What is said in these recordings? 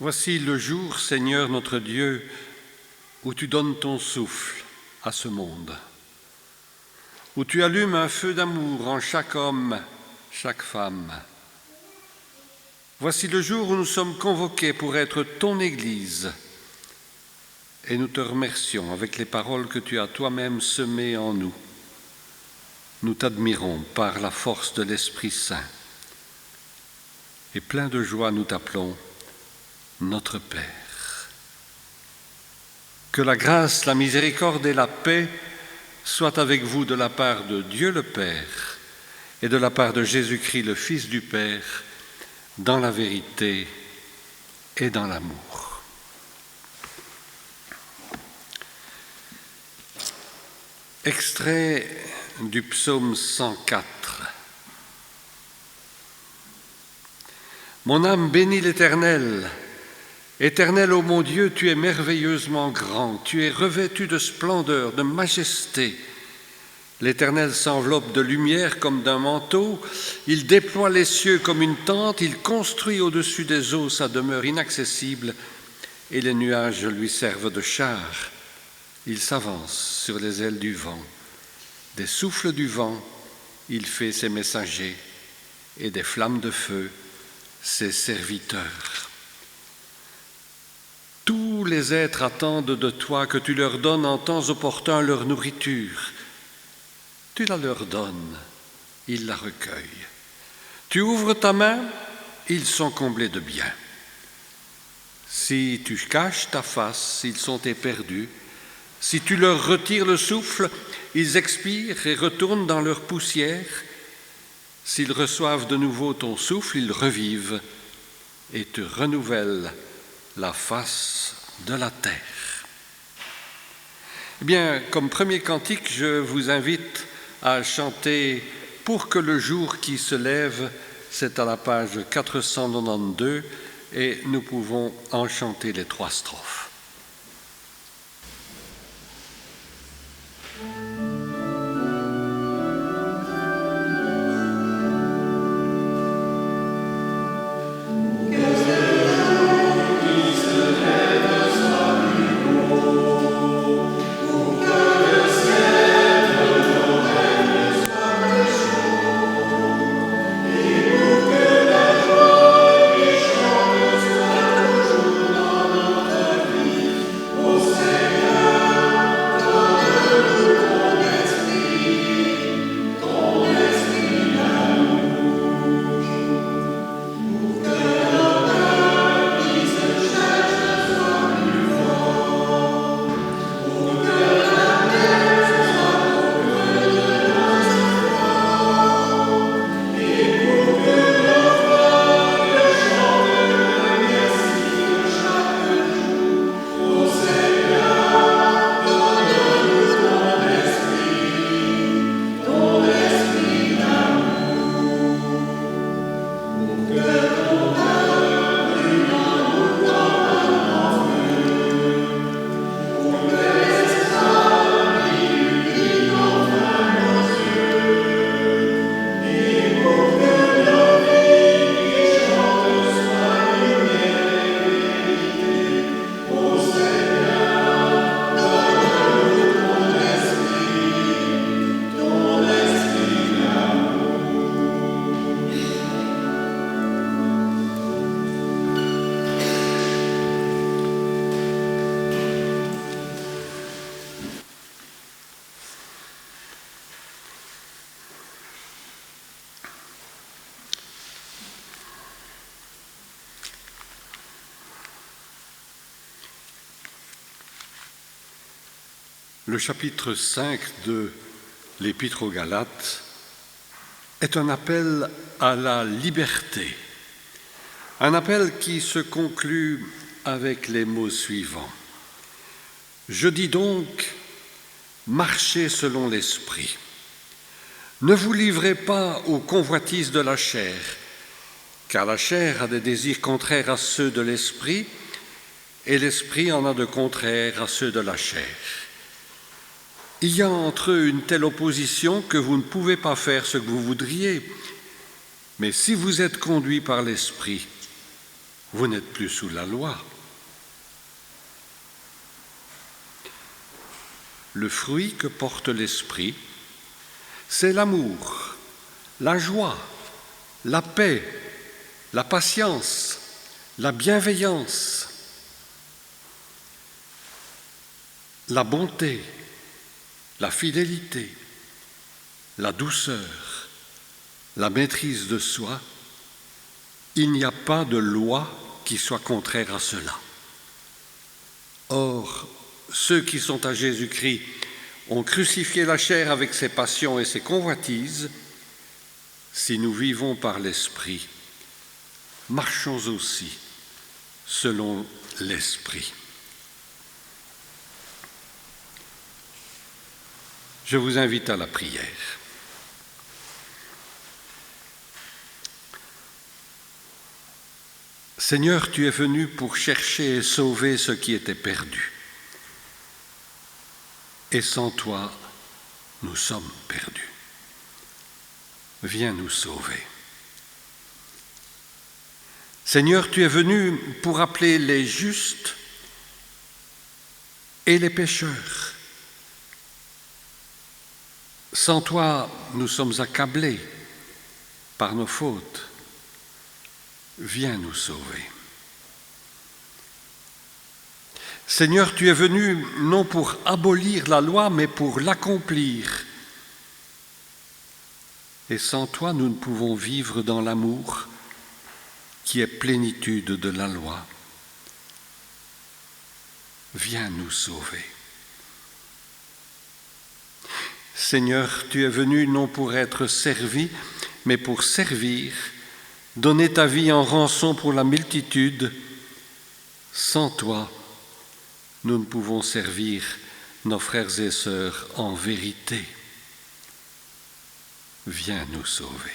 Voici le jour, Seigneur notre Dieu, où tu donnes ton souffle à ce monde, où tu allumes un feu d'amour en chaque homme, chaque femme. Voici le jour où nous sommes convoqués pour être ton Église, et nous te remercions avec les paroles que tu as toi-même semées en nous. Nous t'admirons par la force de l'Esprit Saint, et plein de joie nous t'appelons notre Père. Que la grâce, la miséricorde et la paix soient avec vous de la part de Dieu le Père et de la part de Jésus-Christ, le Fils du Père, dans la vérité et dans l'amour. Extrait du psaume 104. Mon âme bénit l'Éternel. Éternel, ô mon Dieu, tu es merveilleusement grand, tu es revêtu de splendeur, de majesté. L'Éternel s'enveloppe de lumière comme d'un manteau, il déploie les cieux comme une tente, il construit au-dessus des eaux sa demeure inaccessible, et les nuages lui servent de char. Il s'avance sur les ailes du vent. Des souffles du vent, il fait ses messagers, et des flammes de feu, ses serviteurs. Tous les êtres attendent de toi que tu leur donnes en temps opportun leur nourriture. Tu la leur donnes, ils la recueillent. Tu ouvres ta main, ils sont comblés de bien. Si tu caches ta face, ils sont éperdus. Si tu leur retires le souffle, ils expirent et retournent dans leur poussière. S'ils reçoivent de nouveau ton souffle, ils revivent et te renouvellent la face de la terre. Eh bien, comme premier cantique, je vous invite à chanter « Pour que le jour qui se lève », c'est à la page 492, et nous pouvons en chanter les 3 strophes. Le chapitre 5 de l'Épître aux Galates est un appel à la liberté, un appel qui se conclut avec les mots suivants. Je dis donc, marchez selon l'Esprit. Ne vous livrez pas aux convoitises de la chair, car la chair a des désirs contraires à ceux de l'Esprit, et l'Esprit en a de contraires à ceux de la chair. Il y a entre eux une telle opposition que vous ne pouvez pas faire ce que vous voudriez. Mais si vous êtes conduits par l'Esprit, vous n'êtes plus sous la loi. Le fruit que porte l'Esprit, c'est l'amour, la joie, la paix, la patience, la bienveillance, la bonté, la fidélité, la douceur, la maîtrise de soi. Il n'y a pas de loi qui soit contraire à cela. Or, ceux qui sont à Jésus-Christ ont crucifié la chair avec ses passions et ses convoitises. Si nous vivons par l'Esprit, marchons aussi selon l'Esprit. Je vous invite à la prière. Seigneur, tu es venu pour chercher et sauver ce qui était perdu. Et sans toi, nous sommes perdus. Viens nous sauver. Seigneur, tu es venu pour appeler les justes et les pécheurs. Sans toi, nous sommes accablés par nos fautes. Viens nous sauver. Seigneur, tu es venu non pour abolir la loi, mais pour l'accomplir. Et sans toi, nous ne pouvons vivre dans l'amour qui est plénitude de la loi. Viens nous sauver. Seigneur, tu es venu non pour être servi, mais pour servir, donner ta vie en rançon pour la multitude. Sans toi, nous ne pouvons servir nos frères et sœurs en vérité. Viens nous sauver.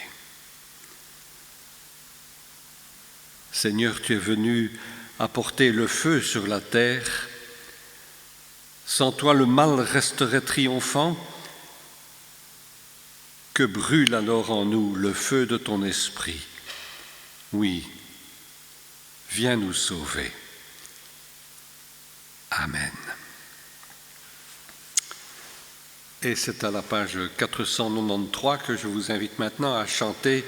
Seigneur, tu es venu apporter le feu sur la terre. Sans toi, le mal resterait triomphant. Que brûle alors en nous le feu de ton esprit. Oui, viens nous sauver. Amen. Et c'est à la page 493 que je vous invite maintenant à chanter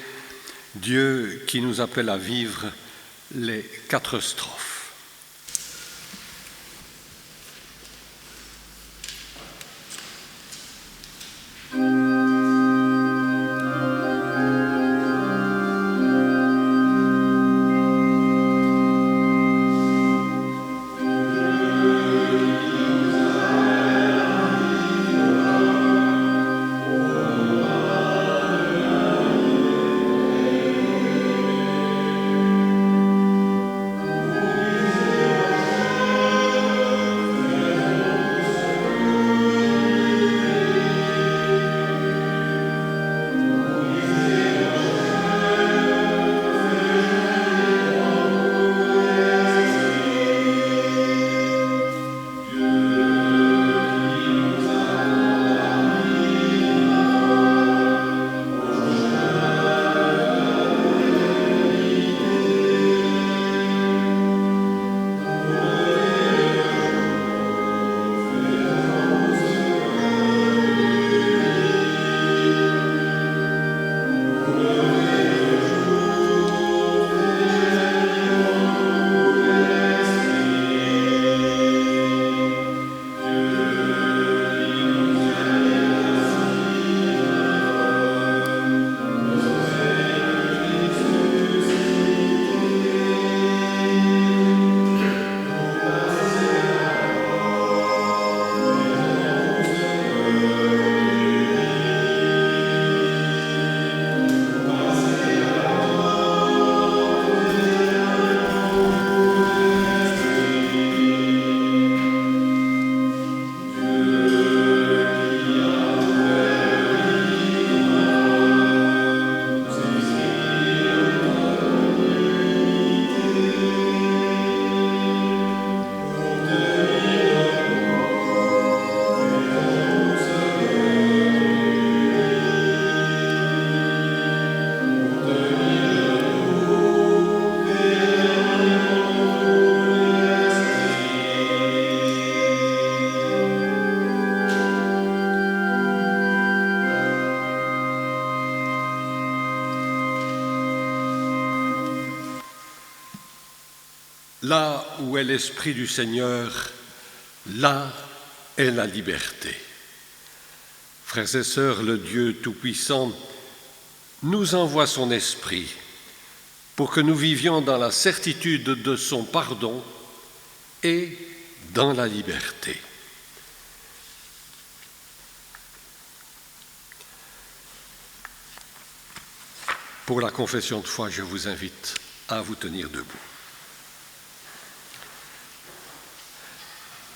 Dieu qui nous appelle à vivre les 4 strophes. Amen. Là où est l'Esprit du Seigneur, là est la liberté. Frères et sœurs, le Dieu Tout-Puissant nous envoie son Esprit pour que nous vivions dans la certitude de son pardon et dans la liberté. Pour la confession de foi, je vous invite à vous tenir debout.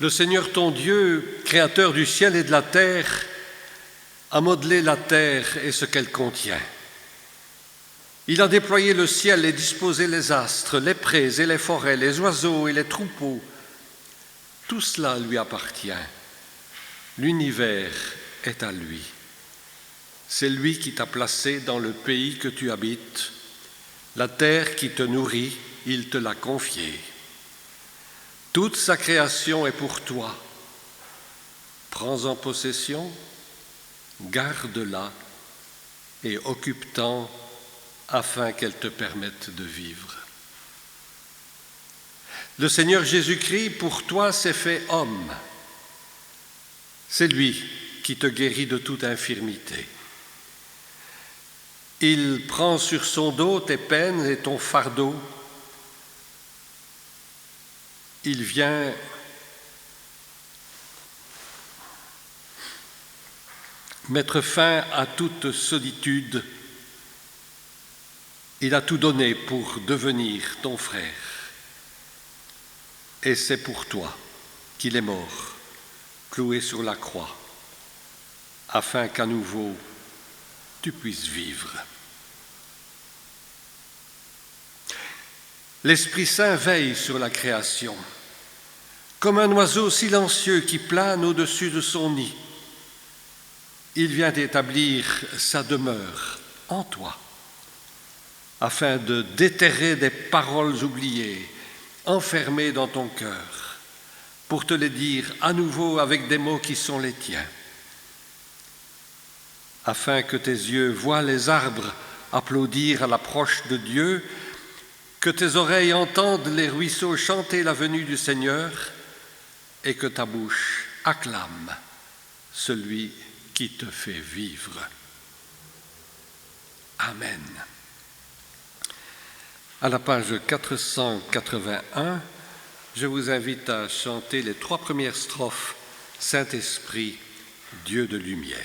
Le Seigneur ton Dieu, créateur du ciel et de la terre, a modelé la terre et ce qu'elle contient. Il a déployé le ciel et disposé les astres, les prés et les forêts, les oiseaux et les troupeaux. Tout cela lui appartient. L'univers est à lui. C'est lui qui t'a placé dans le pays que tu habites. La terre qui te nourrit, il te l'a confiée. Toute sa création est pour toi. Prends-en possession, garde-la et occupe-t'en afin qu'elle te permette de vivre. Le Seigneur Jésus-Christ, pour toi, s'est fait homme. C'est lui qui te guérit de toute infirmité. Il prend sur son dos tes peines et ton fardeau. Il vient mettre fin à toute solitude. Il a tout donné pour devenir ton frère. Et c'est pour toi qu'il est mort, cloué sur la croix, afin qu'à nouveau tu puisses vivre. L'Esprit Saint veille sur la création, comme un oiseau silencieux qui plane au-dessus de son nid. Il vient établir sa demeure en toi, afin de déterrer des paroles oubliées, enfermées dans ton cœur, pour te les dire à nouveau avec des mots qui sont les tiens, afin que tes yeux voient les arbres applaudir à l'approche de Dieu, que tes oreilles entendent les ruisseaux chanter la venue du Seigneur et que ta bouche acclame celui qui te fait vivre. Amen. À la page 481, je vous invite à chanter les 3 premières strophes « Saint-Esprit, Dieu de lumière ».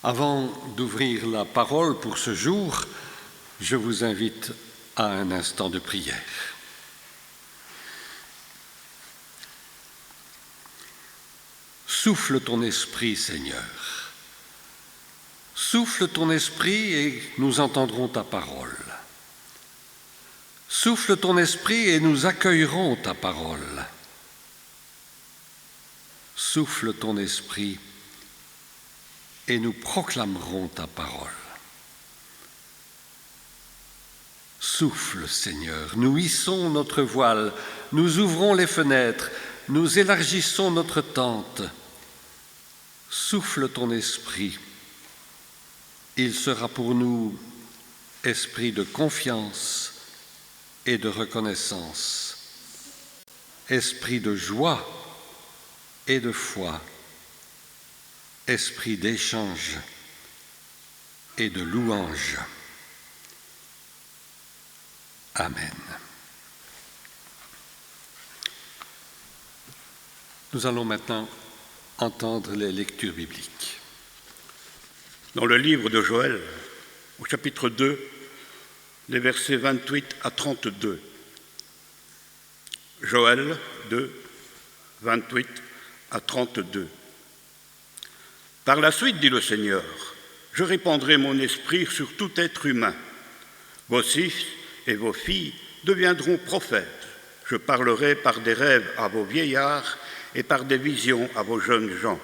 Avant d'ouvrir la parole pour ce jour, je vous invite à un instant de prière. Souffle ton esprit, Seigneur. Souffle ton esprit et nous entendrons ta parole. Souffle ton esprit et nous accueillerons ta parole. Souffle ton esprit et nous proclamerons ta parole. Souffle, Seigneur, nous hissons notre voile, nous ouvrons les fenêtres, nous élargissons notre tente. Souffle ton esprit, il sera pour nous esprit de confiance et de reconnaissance, esprit de joie et de foi, esprit d'échange et de louange. Amen. Nous allons maintenant entendre les lectures bibliques. Dans le livre de Joël, au chapitre 2, les versets 28 à 32. Joël 2, 28 à 32. Par la suite, dit le Seigneur, je répandrai mon esprit sur tout être humain. Vos fils et vos filles deviendront prophètes. Je parlerai par des rêves à vos vieillards et par des visions à vos jeunes gens.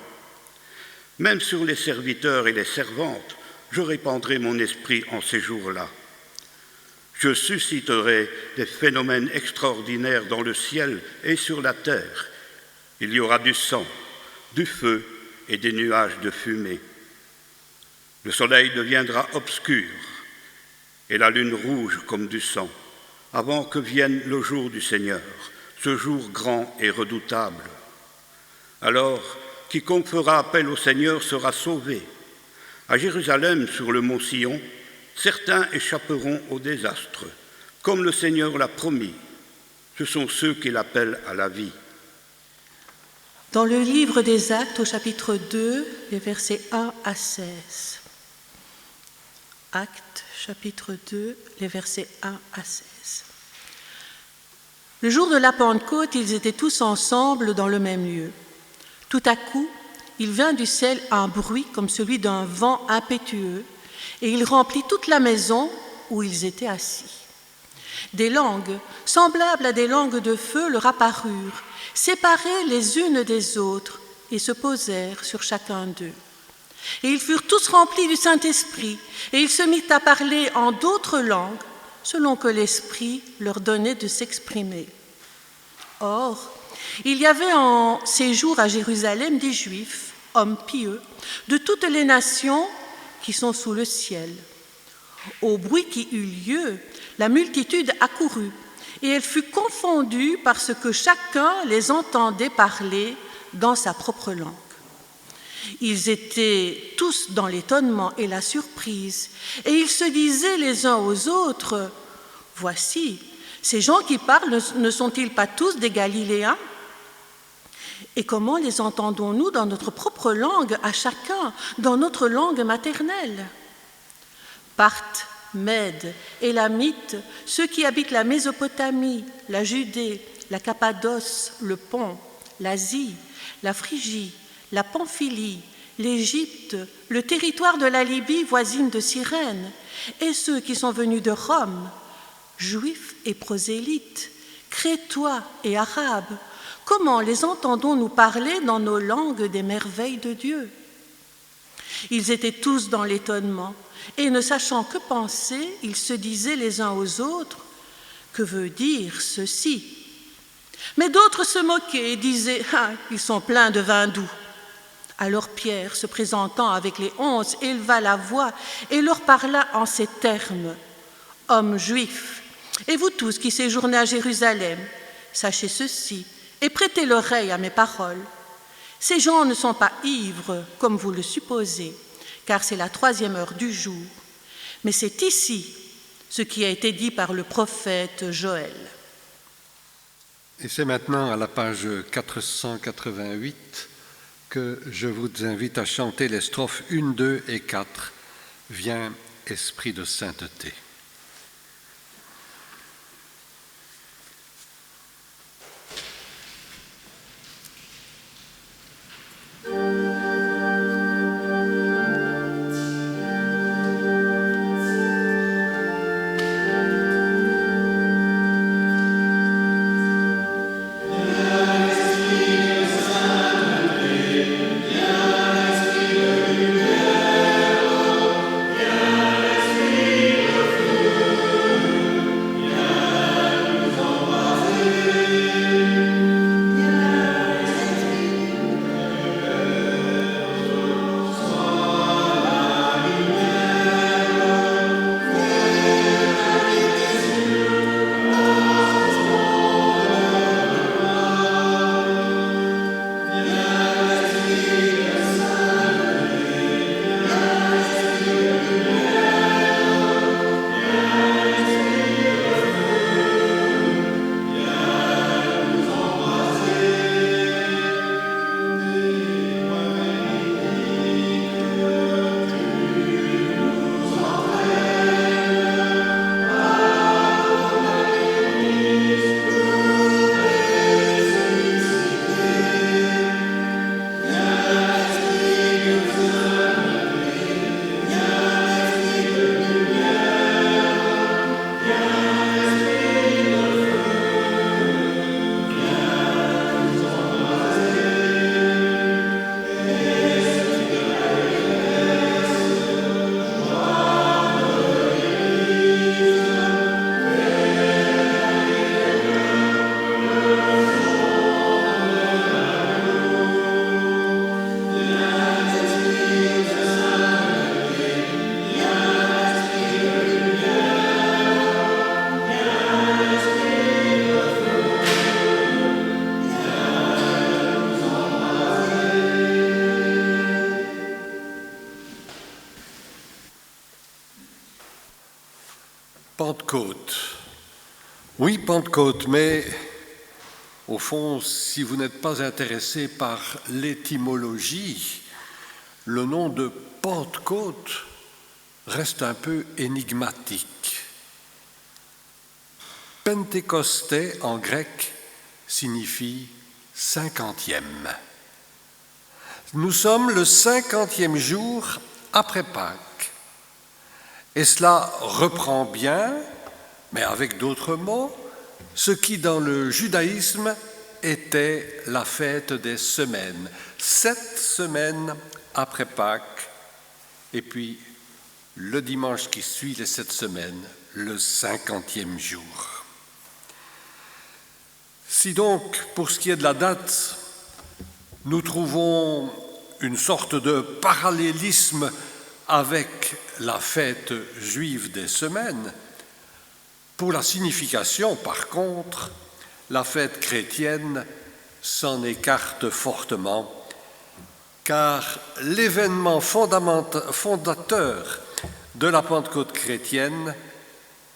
Même sur les serviteurs et les servantes, je répandrai mon esprit en ces jours-là. Je susciterai des phénomènes extraordinaires dans le ciel et sur la terre. Il y aura du sang, du feu et des nuages de fumée. Le soleil deviendra obscur et la lune rouge comme du sang, avant que vienne le jour du Seigneur, ce jour grand et redoutable. Alors, quiconque fera appel au Seigneur sera sauvé. À Jérusalem, sur le mont Sion, certains échapperont au désastre, comme le Seigneur l'a promis. Ce sont ceux qui l'appellent à la vie. Dans le livre des Actes, au chapitre 2, les versets 1 à 16. Actes, chapitre 2, les versets 1 à 16. Le jour de la Pentecôte, ils étaient tous ensemble dans le même lieu. Tout à coup, il vint du ciel un bruit comme celui d'un vent impétueux, et il remplit toute la maison où ils étaient assis. Des langues, semblables à des langues de feu, leur apparurent, séparées les unes des autres, et se posèrent sur chacun d'eux. Et ils furent tous remplis du Saint-Esprit, et ils se mirent à parler en d'autres langues, selon que l'Esprit leur donnait de s'exprimer. Or, il y avait en ces jours à Jérusalem des Juifs, hommes pieux, de toutes les nations qui sont sous le ciel. Au bruit qui eut lieu, la multitude accourut, et elle fut confondue parce que chacun les entendait parler dans sa propre langue. Ils étaient tous dans l'étonnement et la surprise, et ils se disaient les uns aux autres, « Voici, ces gens qui parlent ne sont-ils pas tous des Galiléens ? Et comment les entendons-nous dans notre propre langue, à chacun, dans notre langue maternelle ?» Parthes, Mèdes, Élamites, ceux qui habitent la Mésopotamie, la Judée, la Cappadoce, le Pont, l'Asie, la Phrygie, la Pamphylie, l'Égypte, le territoire de la Libye voisine de Cyrène, et ceux qui sont venus de Rome, juifs et prosélytes, crétois et arabes, comment les entendons-nous parler dans nos langues des merveilles de Dieu ? Ils étaient tous dans l'étonnement, et ne sachant que penser, ils se disaient les uns aux autres, « Que veut dire ceci ?» Mais d'autres se moquaient et disaient, « Ah, ils sont pleins de vin doux. » Alors Pierre, se présentant avec les 11, éleva la voix et leur parla en ces termes, « Hommes juifs, et vous tous qui séjournez à Jérusalem, sachez ceci et prêtez l'oreille à mes paroles. Ces gens ne sont pas ivres, comme vous le supposez, car c'est la 3e heure du jour. Mais c'est ici ce qui a été dit par le prophète Joël. » Et c'est maintenant à la page 488 que je vous invite à chanter les strophes 1, 2 et 4. Viens, Esprit de sainteté. Pentecôte. Oui, Pentecôte, mais au fond, si vous n'êtes pas intéressé par l'étymologie, le nom de Pentecôte reste un peu énigmatique. Pentecosté en grec signifie 50e. Nous sommes le 50e jour après Pâques. Et cela reprend bien, mais avec d'autres mots, ce qui dans le judaïsme était la fête des semaines. 7 semaines après Pâques, et puis le dimanche qui suit les 7 semaines, le 50e jour. Si donc, pour ce qui est de la date, nous trouvons une sorte de parallélisme avec la fête juive des semaines, pour la signification, par contre, la fête chrétienne s'en écarte fortement, car l'événement fondateur de la Pentecôte chrétienne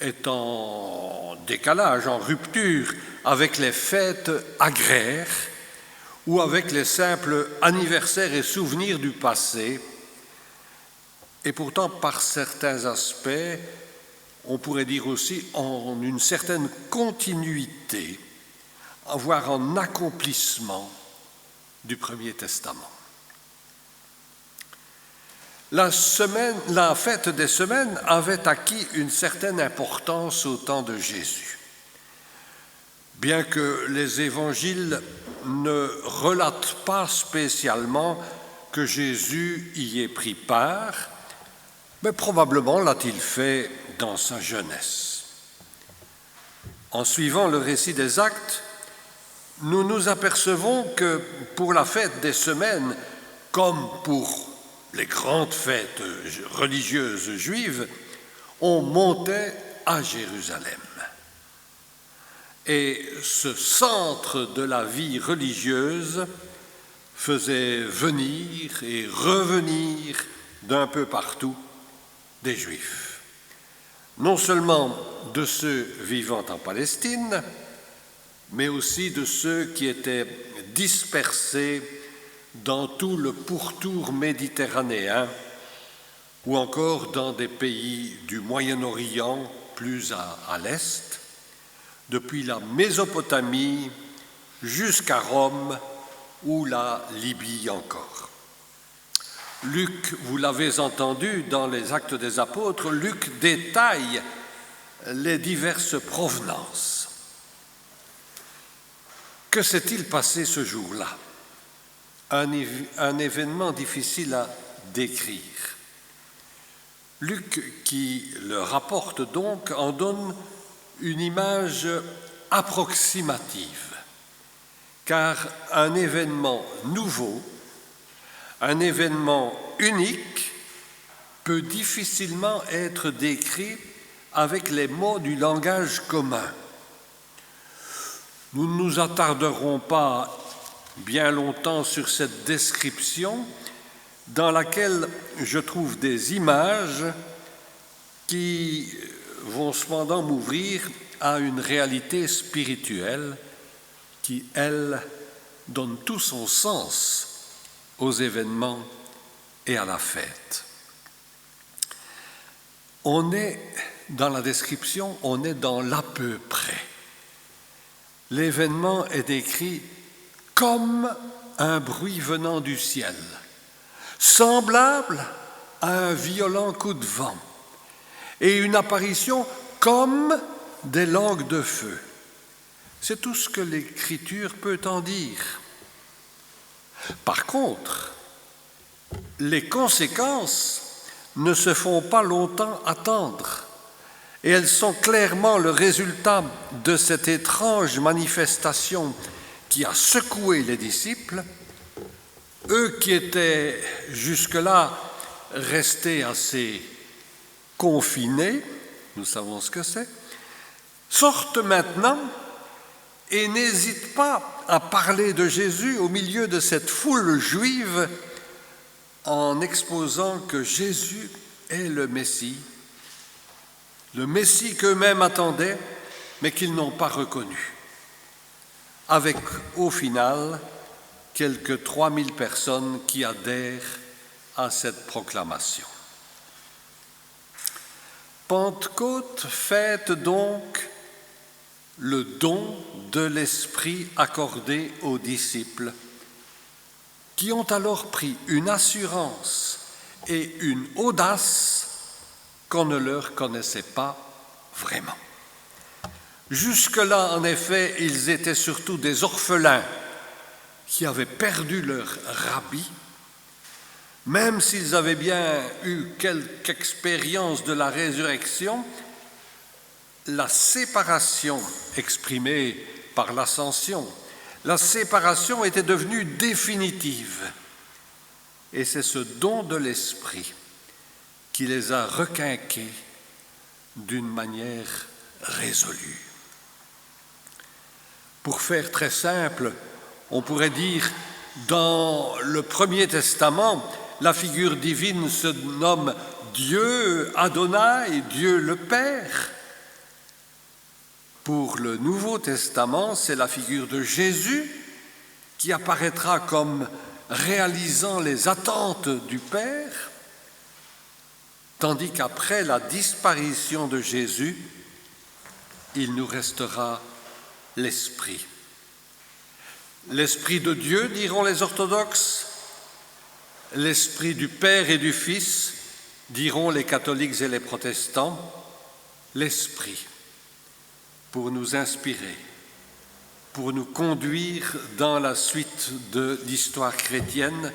est en décalage, en rupture avec les fêtes agraires ou avec les simples anniversaires et souvenirs du passé. Et pourtant, par certains aspects, on pourrait dire aussi en une certaine continuité, voire en accomplissement du Premier Testament. La fête des semaines avait acquis une certaine importance au temps de Jésus. Bien que les évangiles ne relatent pas spécialement que Jésus y ait pris part, mais probablement l'a-t-il fait dans sa jeunesse. En suivant le récit des Actes, nous nous apercevons que pour la fête des semaines, comme pour les grandes fêtes religieuses juives, on montait à Jérusalem. Et ce centre de la vie religieuse faisait venir et revenir d'un peu partout des Juifs, non seulement de ceux vivant en Palestine, mais aussi de ceux qui étaient dispersés dans tout le pourtour méditerranéen ou encore dans des pays du Moyen-Orient plus à l'est, depuis la Mésopotamie jusqu'à Rome ou la Libye encore. Luc, vous l'avez entendu dans les Actes des Apôtres, Luc détaille les diverses provenances. Que s'est-il passé ce jour-là? Un événement difficile à décrire. Luc, qui le rapporte donc, en donne une image approximative, car un événement nouveau, un événement unique, peut difficilement être décrit avec les mots du langage commun. Nous ne nous attarderons pas bien longtemps sur cette description dans laquelle je trouve des images qui vont cependant m'ouvrir à une réalité spirituelle qui, elle, donne tout son sens aux événements et à la fête. Dans la description, on est dans l'à peu près. L'événement est décrit comme un bruit venant du ciel, semblable à un violent coup de vent, et une apparition comme des langues de feu. C'est tout ce que l'Écriture peut en dire. Par contre, les conséquences ne se font pas longtemps attendre, et elles sont clairement le résultat de cette étrange manifestation qui a secoué les disciples, eux qui étaient jusque-là restés assez confinés, nous savons ce que c'est, sortent maintenant et n'hésitent pas à parler de Jésus au milieu de cette foule juive en exposant que Jésus est le Messie qu'eux-mêmes attendaient, mais qu'ils n'ont pas reconnu, avec au final quelques 3000 personnes qui adhèrent à cette proclamation. Pentecôte fête donc le don de l'Esprit accordé aux disciples, qui ont alors pris une assurance et une audace qu'on ne leur connaissait pas vraiment. Jusque-là, en effet, ils étaient surtout des orphelins qui avaient perdu leur rabbi, même s'ils avaient bien eu quelque expérience de la résurrection. La séparation exprimée par l'ascension, la séparation était devenue définitive. Et c'est ce don de l'Esprit qui les a requinqués d'une manière résolue. Pour faire très simple, on pourrait dire, dans le Premier Testament, la figure divine se nomme Dieu Adonai, Dieu le Père. Pour le Nouveau Testament, c'est la figure de Jésus qui apparaîtra comme réalisant les attentes du Père, tandis qu'après la disparition de Jésus, il nous restera l'Esprit. L'Esprit de Dieu, diront les orthodoxes, l'Esprit du Père et du Fils, diront les catholiques et les protestants, l'Esprit pour nous inspirer, pour nous conduire dans la suite de l'histoire chrétienne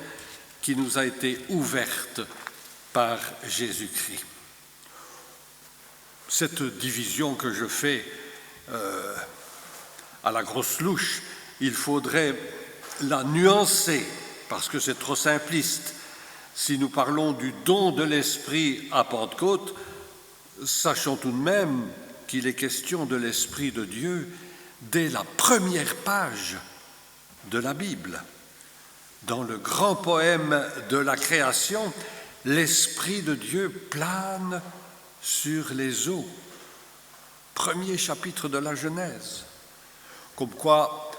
qui nous a été ouverte par Jésus-Christ. Cette division que je fais à la grosse louche, il faudrait la nuancer parce que c'est trop simpliste. Si nous parlons du don de l'Esprit à Pentecôte, sachons tout de même qu'il est question de l'Esprit de Dieu dès la première page de la Bible. Dans le grand poème de la création, l'Esprit de Dieu plane sur les eaux. Premier chapitre de la Genèse. Comme quoi,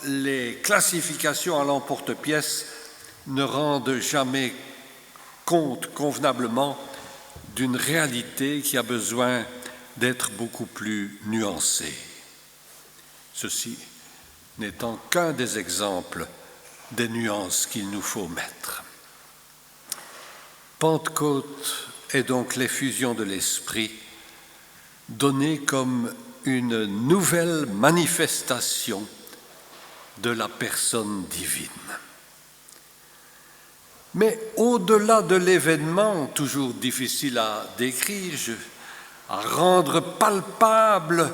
les classifications à l'emporte-pièce ne rendent jamais compte convenablement d'une réalité qui a besoin d'être beaucoup plus nuancée. Ceci n'étant qu'un des exemples des nuances qu'il nous faut mettre. Pentecôte est donc l'effusion de l'Esprit donnée comme une nouvelle manifestation de la personne divine. Mais au-delà de l'événement, toujours difficile à décrire, à rendre palpable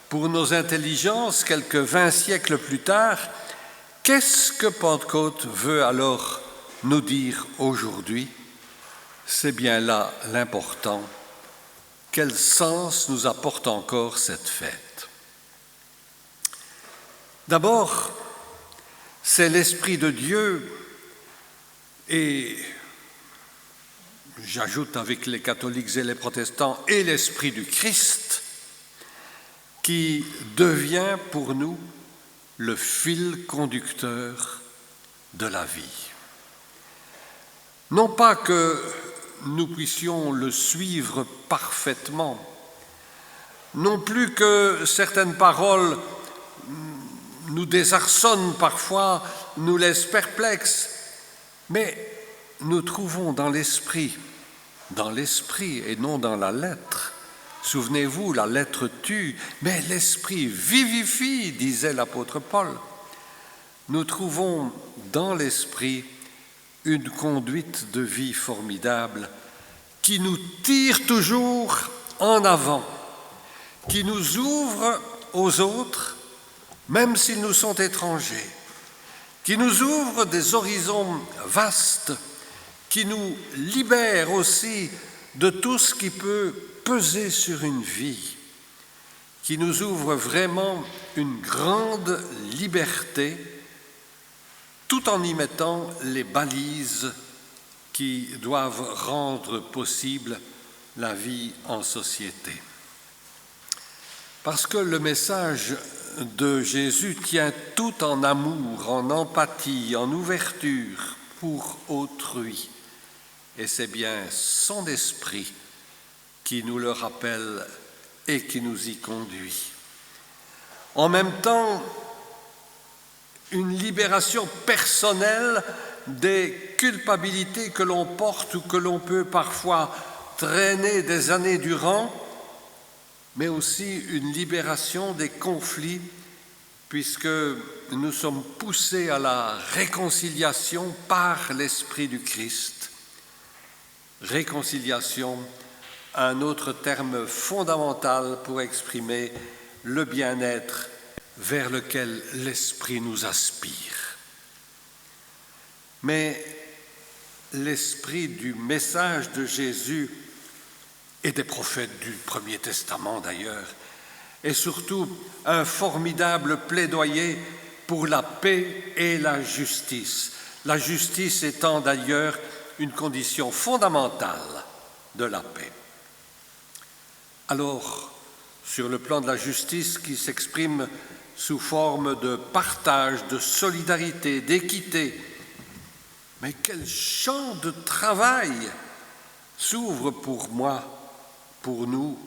pour nos intelligences quelques 20 siècles plus tard, qu'est-ce que Pentecôte veut alors nous dire aujourd'hui? C'est bien là l'important. Quel sens nous apporte encore cette fête? D'abord, c'est l'Esprit de Dieu, et j'ajoute avec les catholiques et les protestants, et l'Esprit du Christ, qui devient pour nous le fil conducteur de la vie. Non pas que nous puissions le suivre parfaitement, non plus que certaines paroles nous désarçonnent parfois, nous laissent perplexes, mais nous trouvons dans l'esprit et non dans la lettre. Souvenez-vous, la lettre tue, mais l'esprit vivifie, disait l'apôtre Paul. Nous trouvons dans l'esprit une conduite de vie formidable qui nous tire toujours en avant, qui nous ouvre aux autres, même s'ils nous sont étrangers, qui nous ouvre des horizons vastes, qui nous libère aussi de tout ce qui peut peser sur une vie, qui nous ouvre vraiment une grande liberté, tout en y mettant les balises qui doivent rendre possible la vie en société. Parce que le message de Jésus tient tout en amour, en empathie, en ouverture pour autrui. Et c'est bien son esprit qui nous le rappelle et qui nous y conduit. En même temps, une libération personnelle des culpabilités que l'on porte ou que l'on peut parfois traîner des années durant, mais aussi une libération des conflits, puisque nous sommes poussés à la réconciliation par l'Esprit du Christ. Réconciliation, un autre terme fondamental pour exprimer le bien-être vers lequel l'Esprit nous aspire. Mais l'esprit du message de Jésus et des prophètes du Premier Testament d'ailleurs, est surtout un formidable plaidoyer pour la paix et la justice étant d'ailleurs une condition fondamentale de la paix. Alors, sur le plan de la justice qui s'exprime sous forme de partage, de solidarité, d'équité, mais quel champ de travail s'ouvre pour moi, pour nous,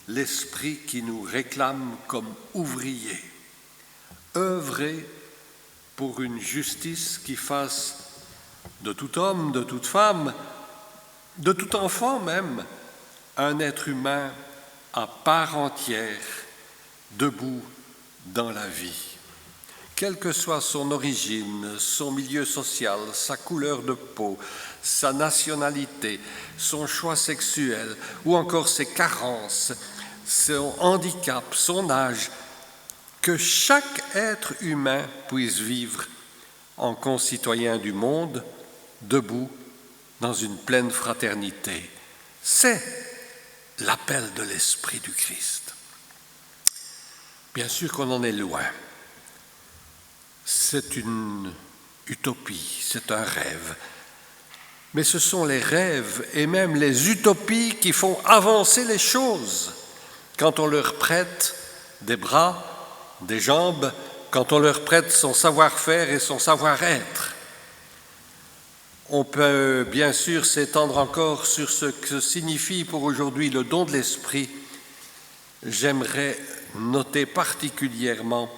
l'esprit qui nous réclame comme ouvriers. Œuvrer pour une justice qui fasse de tout homme, de toute femme, de tout enfant même, un être humain à part entière, debout dans la vie. Quelle que soit son origine, son milieu social, sa couleur de peau, sa nationalité, son choix sexuel ou encore ses carences, son handicap, son âge, que chaque être humain puisse vivre en concitoyen du monde, debout dans une pleine fraternité. C'est l'appel de l'Esprit du Christ. Bien sûr qu'on en est loin. C'est une utopie, c'est un rêve. Mais ce sont les rêves et même les utopies qui font avancer les choses quand on leur prête des bras, des jambes, quand on leur prête son savoir-faire et son savoir-être. On peut bien sûr s'étendre encore sur ce que signifie pour aujourd'hui le don de l'Esprit. J'aimerais noter particulièrement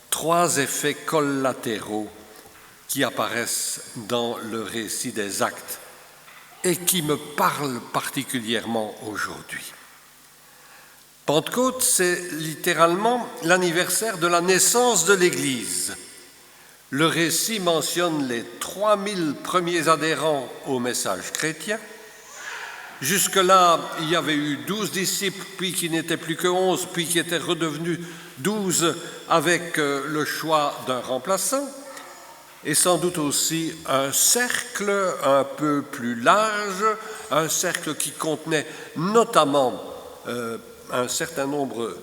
3 effets collatéraux qui apparaissent dans le récit des Actes et qui me parlent particulièrement aujourd'hui. Pentecôte, c'est littéralement l'anniversaire de la naissance de l'Église. Le récit mentionne les 3000 premiers adhérents au message chrétien. Jusque-là, il y avait eu 12 disciples, puis qui n'étaient plus que 11, puis qui étaient redevenus 12 avec le choix d'un remplaçant, et sans doute aussi un cercle un peu plus large, un cercle qui contenait notamment un certain nombre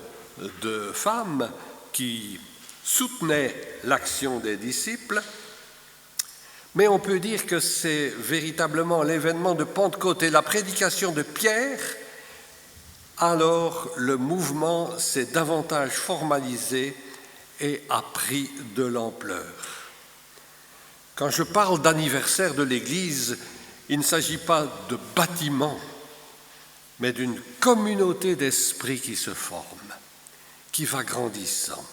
de femmes qui soutenaient l'action des disciples. Mais on peut dire que c'est véritablement l'événement de Pentecôte et la prédication de Pierre. Alors le mouvement s'est davantage formalisé et a pris de l'ampleur. Quand je parle d'anniversaire de l'Église, il ne s'agit pas de bâtiment, mais d'une communauté d'esprit qui se forme, qui va grandissant,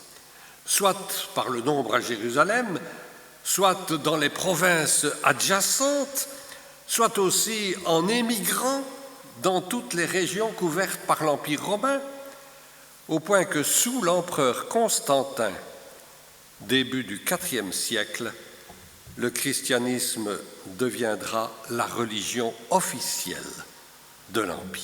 soit par le nombre à Jérusalem, soit dans les provinces adjacentes, soit aussi en émigrant dans toutes les régions couvertes par l'Empire romain, au point que sous l'empereur Constantin, début du IVe siècle, le christianisme deviendra la religion officielle de l'Empire.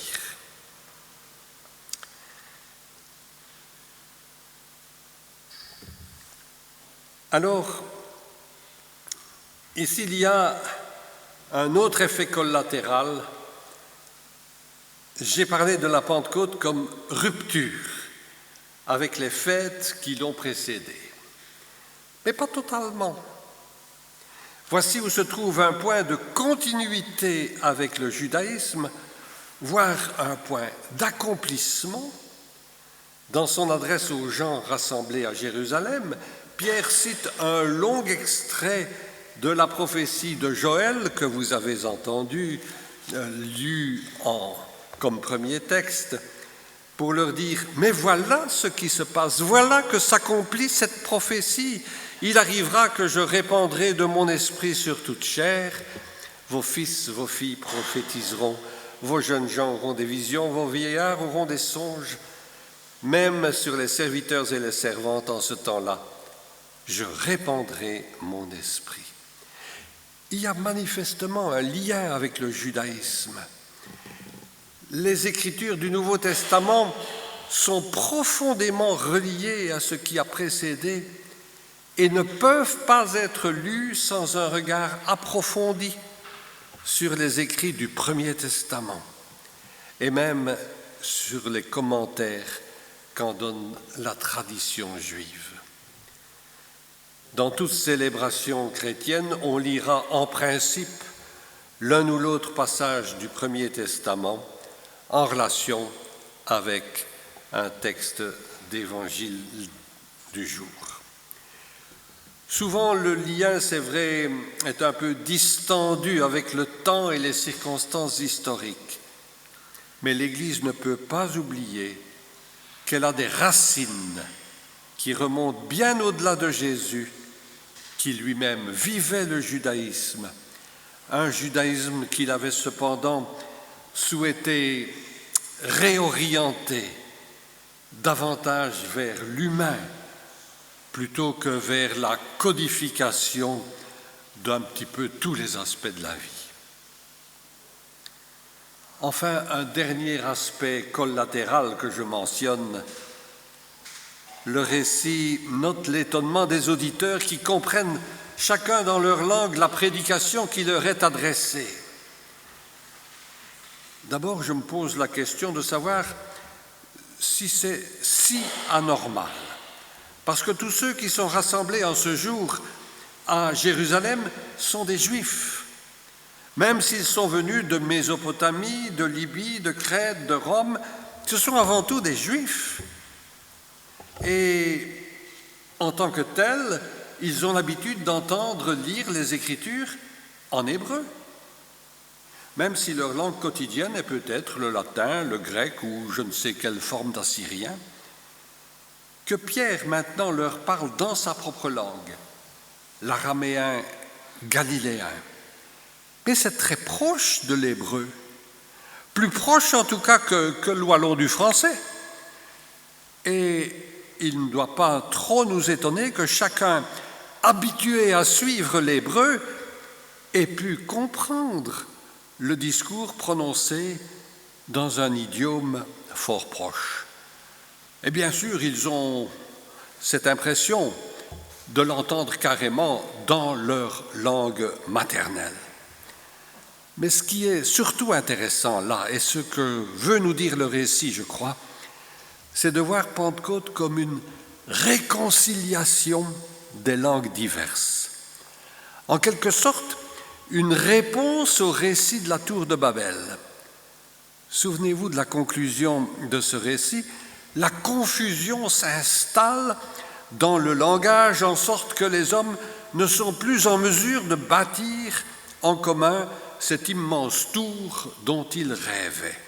Alors, ici, il y a un autre effet collatéral. J'ai parlé de la Pentecôte comme rupture avec les fêtes qui l'ont précédée, mais pas totalement. Voici où se trouve un point de continuité avec le judaïsme, voire un point d'accomplissement. Dans son adresse aux gens rassemblés à Jérusalem, Pierre cite un long extrait de la prophétie de Joël que vous avez entendu, lu comme premier texte, pour leur dire « Mais voilà ce qui se passe, voilà que s'accomplit cette prophétie. Il arrivera que je répandrai de mon esprit sur toute chair. Vos fils, vos filles prophétiseront, vos jeunes gens auront des visions, vos vieillards auront des songes. Même sur les serviteurs et les servantes en ce temps-là, je répandrai mon esprit. » Il y a manifestement un lien avec le judaïsme. Les Écritures du Nouveau Testament sont profondément reliées à ce qui a précédé et ne peuvent pas être lues sans un regard approfondi sur les écrits du Premier Testament et même sur les commentaires qu'en donne la tradition juive. Dans toute célébration chrétienne, on lira en principe l'un ou l'autre passage du Premier Testament en relation avec un texte d'évangile du jour. Souvent, le lien, c'est vrai, est un peu distendu avec le temps et les circonstances historiques. Mais l'Église ne peut pas oublier qu'elle a des racines qui remontent bien au-delà de Jésus, qui lui-même vivait le judaïsme, un judaïsme qu'il avait cependant souhaité réorienter davantage vers l'humain plutôt que vers la codification d'un petit peu tous les aspects de la vie. Enfin, un dernier aspect collatéral que je mentionne, le récit note l'étonnement des auditeurs qui comprennent chacun dans leur langue la prédication qui leur est adressée. D'abord, je me pose la question de savoir si c'est si anormal. Parce que tous ceux qui sont rassemblés en ce jour à Jérusalem sont des Juifs. Même s'ils sont venus de Mésopotamie, de Libye, de Crète, de Rome, ce sont avant tout des Juifs. Et en tant que tels, ils ont l'habitude d'entendre lire les Écritures en hébreu, même si leur langue quotidienne est peut-être le latin, le grec ou je ne sais quelle forme d'assyrien, que Pierre maintenant leur parle dans sa propre langue, l'araméen galiléen. Mais c'est très proche de l'hébreu, plus proche en tout cas que le wallon du français. Et il ne doit pas trop nous étonner que chacun, habitué à suivre l'hébreu, ait pu comprendre le discours prononcé dans un idiome fort proche. Et bien sûr, ils ont cette impression de l'entendre carrément dans leur langue maternelle. Mais ce qui est surtout intéressant là, et ce que veut nous dire le récit, je crois, c'est de voir Pentecôte comme une réconciliation des langues diverses. En quelque sorte, une réponse au récit de la tour de Babel. Souvenez-vous de la conclusion de ce récit, la confusion s'installe dans le langage en sorte que les hommes ne sont plus en mesure de bâtir en commun cette immense tour dont ils rêvaient.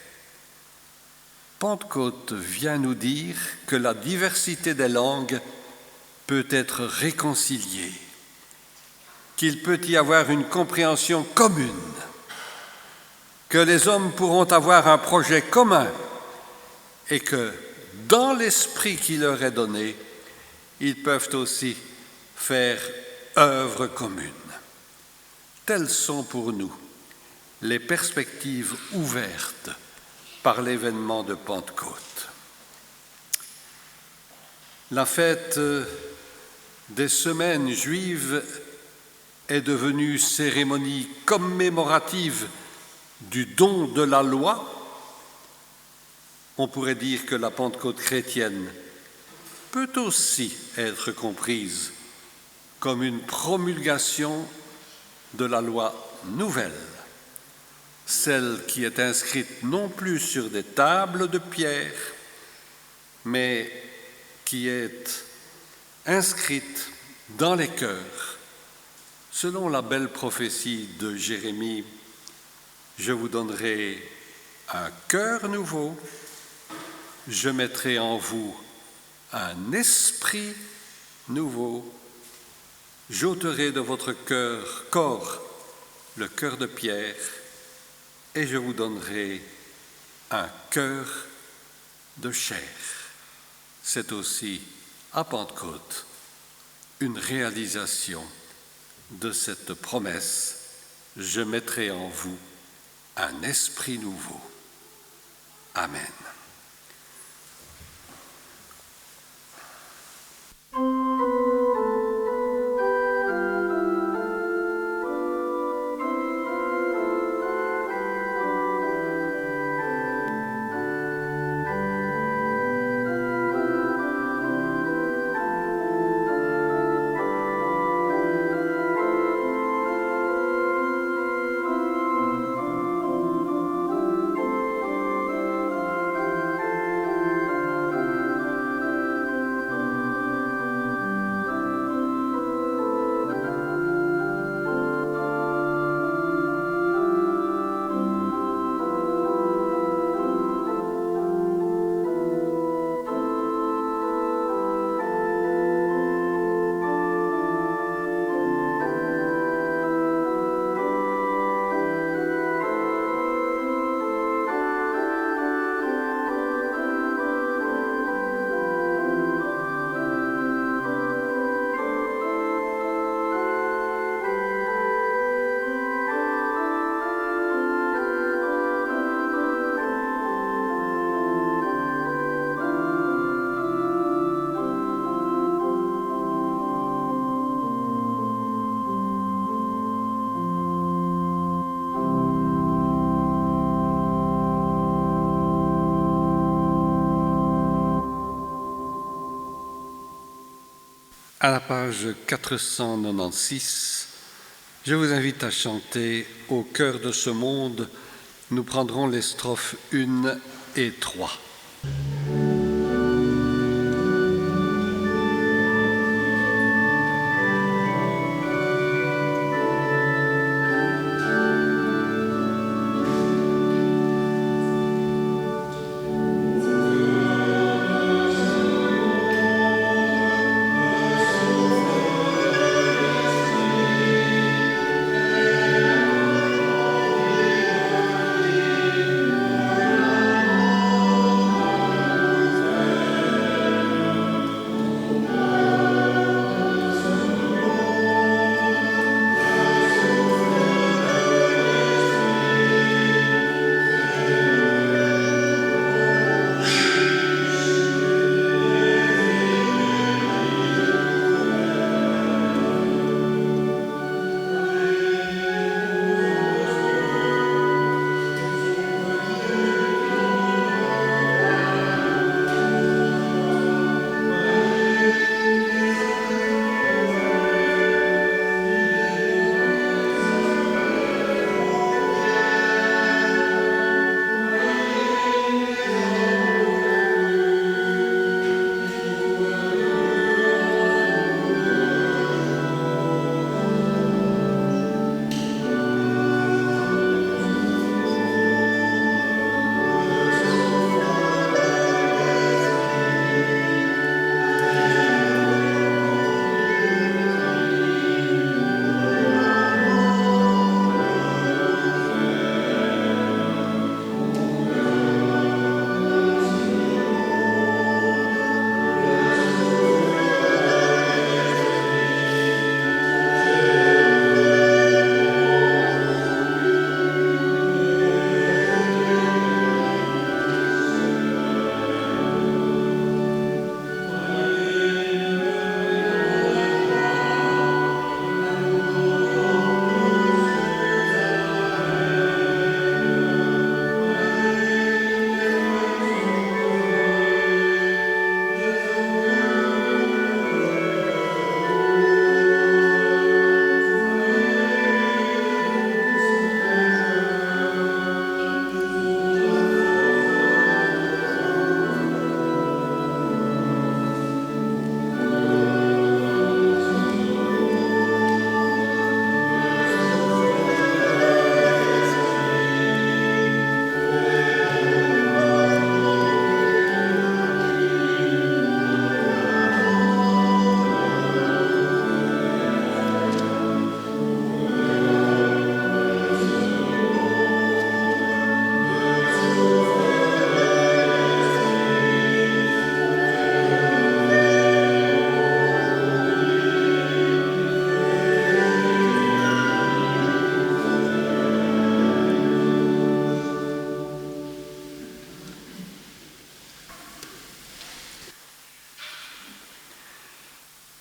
Pentecôte vient nous dire que la diversité des langues peut être réconciliée, qu'il peut y avoir une compréhension commune, que les hommes pourront avoir un projet commun et que, dans l'esprit qui leur est donné, ils peuvent aussi faire œuvre commune. Telles sont pour nous les perspectives ouvertes par l'événement de Pentecôte. La fête des semaines juives est devenue cérémonie commémorative du don de la loi. On pourrait dire que la Pentecôte chrétienne peut aussi être comprise comme une promulgation de la loi nouvelle, celle qui est inscrite non plus sur des tables de pierre, mais qui est inscrite dans les cœurs, selon la belle prophétie de Jérémie, « Je vous donnerai un cœur nouveau, je mettrai en vous un esprit nouveau, j'ôterai de votre corps le cœur de pierre, et je vous donnerai un cœur de chair. » C'est aussi, à Pentecôte, une réalisation de cette promesse « Je mettrai en vous un esprit nouveau. » Amen. À la page 496, je vous invite à chanter « Au cœur de ce monde ». Nous prendrons les strophes 1 et 3.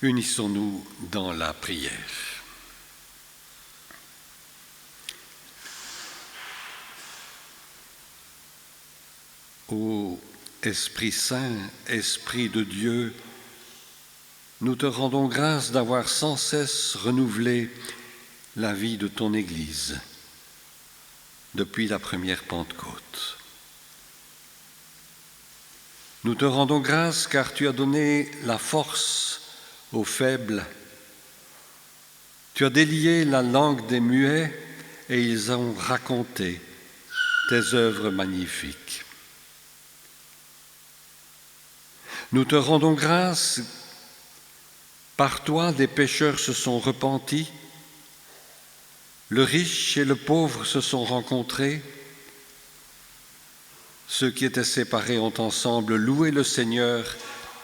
Unissons-nous dans la prière. Ô Esprit Saint, Esprit de Dieu, nous te rendons grâce d'avoir sans cesse renouvelé la vie de ton Église depuis la première Pentecôte. Nous te rendons grâce car tu as donné la force aux faibles. Tu as délié la langue des muets et ils ont raconté tes œuvres magnifiques. Nous te rendons grâce, par toi des pécheurs se sont repentis, le riche et le pauvre se sont rencontrés, ceux qui étaient séparés ont ensemble loué le Seigneur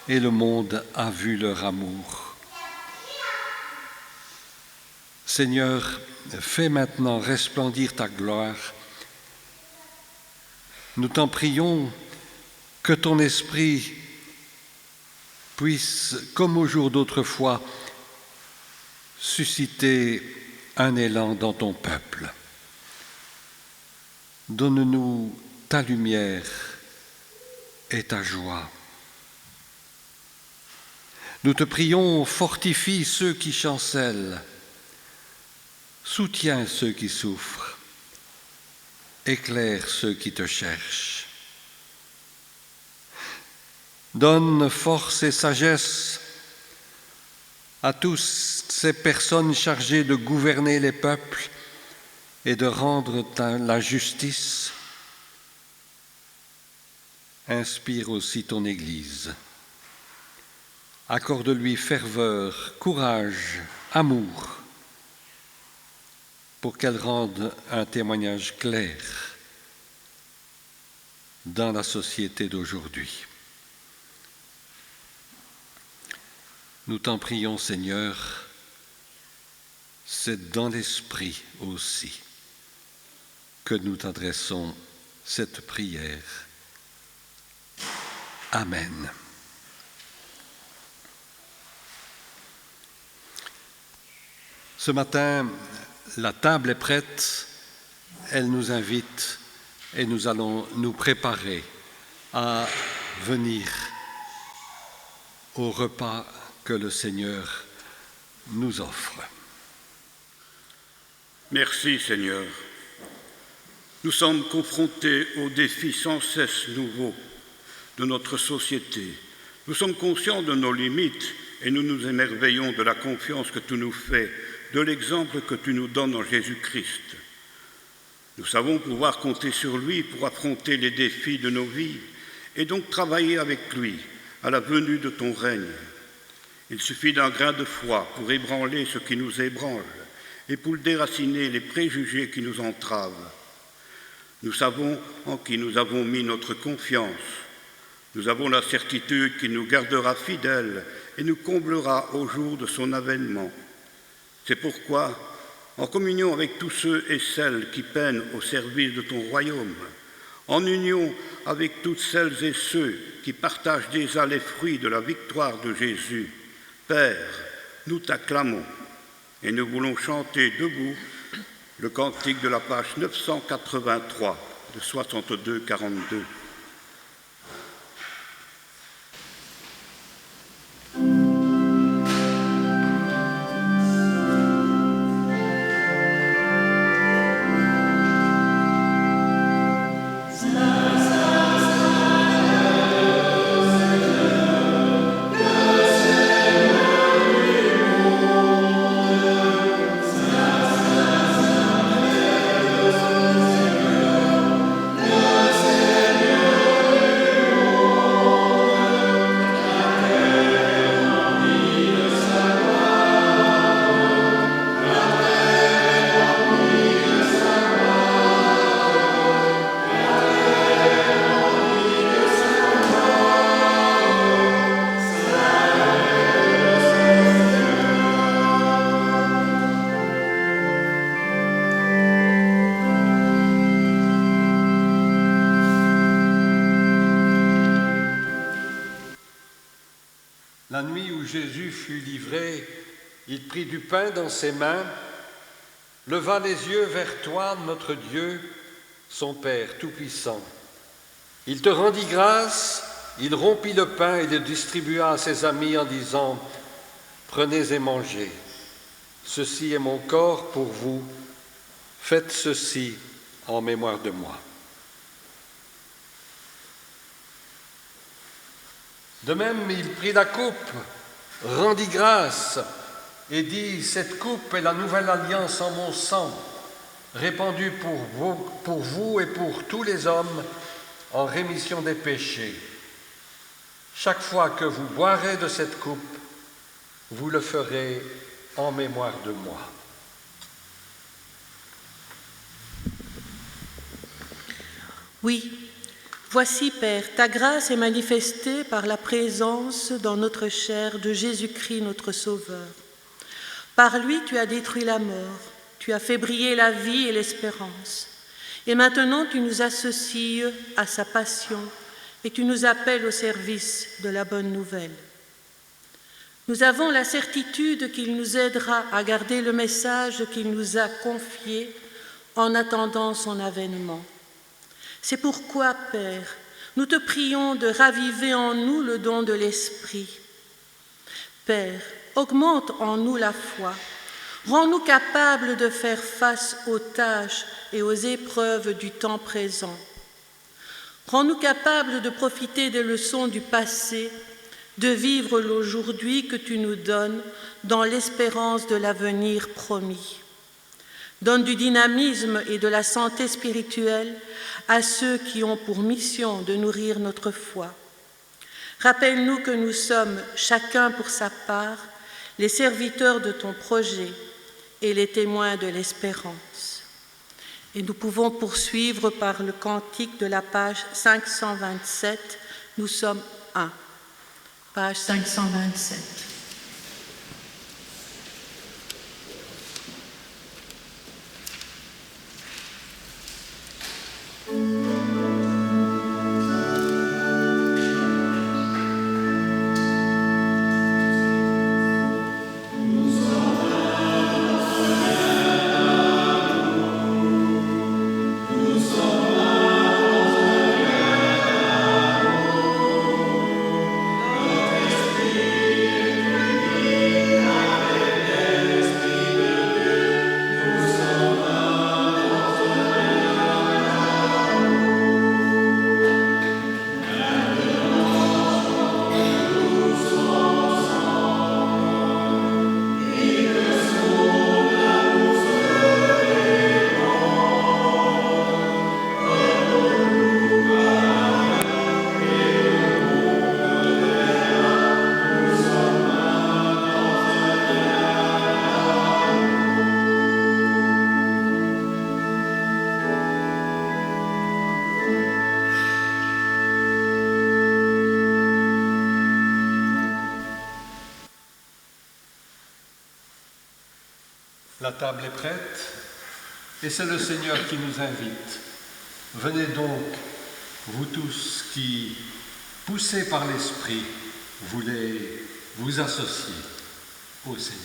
et le monde a vu leur amour. Seigneur, fais maintenant resplendir ta gloire. Nous t'en prions que ton esprit puisse, comme au jour d'autrefois, susciter un élan dans ton peuple. Donne-nous ta lumière et ta joie. Nous te prions, fortifie ceux qui chancellent, soutiens ceux qui souffrent, éclaire ceux qui te cherchent. Donne force et sagesse à tous ces personnes chargées de gouverner les peuples et de rendre la justice. Inspire aussi ton Église. Accorde-lui ferveur, courage, amour, pour qu'elle rende un témoignage clair dans la société d'aujourd'hui. Nous t'en prions, Seigneur, c'est dans l'Esprit aussi que nous t'adressons cette prière. Amen. Ce matin, la table est prête, elle nous invite et nous allons nous préparer à venir au repas que le Seigneur nous offre. Merci Seigneur. Nous sommes confrontés aux défis sans cesse nouveaux de notre société. Nous sommes conscients de nos limites et nous nous émerveillons de la confiance que tu nous fais, de l'exemple que tu nous donnes en Jésus-Christ. Nous savons pouvoir compter sur lui pour affronter les défis de nos vies et donc travailler avec lui à la venue de ton règne. Il suffit d'un grain de foi pour ébranler ce qui nous ébranle et pour déraciner les préjugés qui nous entravent. Nous savons en qui nous avons mis notre confiance. Nous avons la certitude qu'il nous gardera fidèles et nous comblera au jour de son avènement. C'est pourquoi, en communion avec tous ceux et celles qui peinent au service de ton royaume, en union avec toutes celles et ceux qui partagent déjà les fruits de la victoire de Jésus, Père, nous t'acclamons et nous voulons chanter debout le cantique de la page 983 de 62-42. Seigneur La nuit où Jésus fut livré, il prit du pain dans ses mains, leva les yeux vers toi, notre Dieu, son Père Tout-Puissant. Il te rendit grâce, il rompit le pain et le distribua à ses amis en disant « Prenez et mangez, ceci est mon corps pour vous, faites ceci en mémoire de moi. » De même, il prit la coupe, rendit grâce et dit « Cette coupe est la nouvelle alliance en mon sang, répandue pour vous et pour tous les hommes en rémission des péchés. Chaque fois que vous boirez de cette coupe, vous le ferez en mémoire de moi. » Oui, voici, Père, ta grâce est manifestée par la présence dans notre chair de Jésus-Christ, notre Sauveur. Par lui, tu as détruit la mort, tu as fait briller la vie et l'espérance. Et maintenant, tu nous associes à sa passion et tu nous appelles au service de la bonne nouvelle. Nous avons la certitude qu'il nous aidera à garder le message qu'il nous a confié en attendant son avènement. C'est pourquoi, Père, nous te prions de raviver en nous le don de l'Esprit. Père, augmente en nous la foi, rends-nous capables de faire face aux tâches et aux épreuves du temps présent. Rends-nous capables de profiter des leçons du passé, de vivre l'aujourd'hui que tu nous donnes dans l'espérance de l'avenir promis. Donne du dynamisme et de la santé spirituelle à ceux qui ont pour mission de nourrir notre foi. Rappelle-nous que nous sommes, chacun pour sa part, les serviteurs de ton projet et les témoins de l'espérance. Et nous pouvons poursuivre par le cantique de la page 527. Nous sommes 1. Page 527. La table est prête et c'est le Seigneur qui nous invite. Venez donc, vous tous qui, poussés par l'Esprit, voulez vous associer au Seigneur.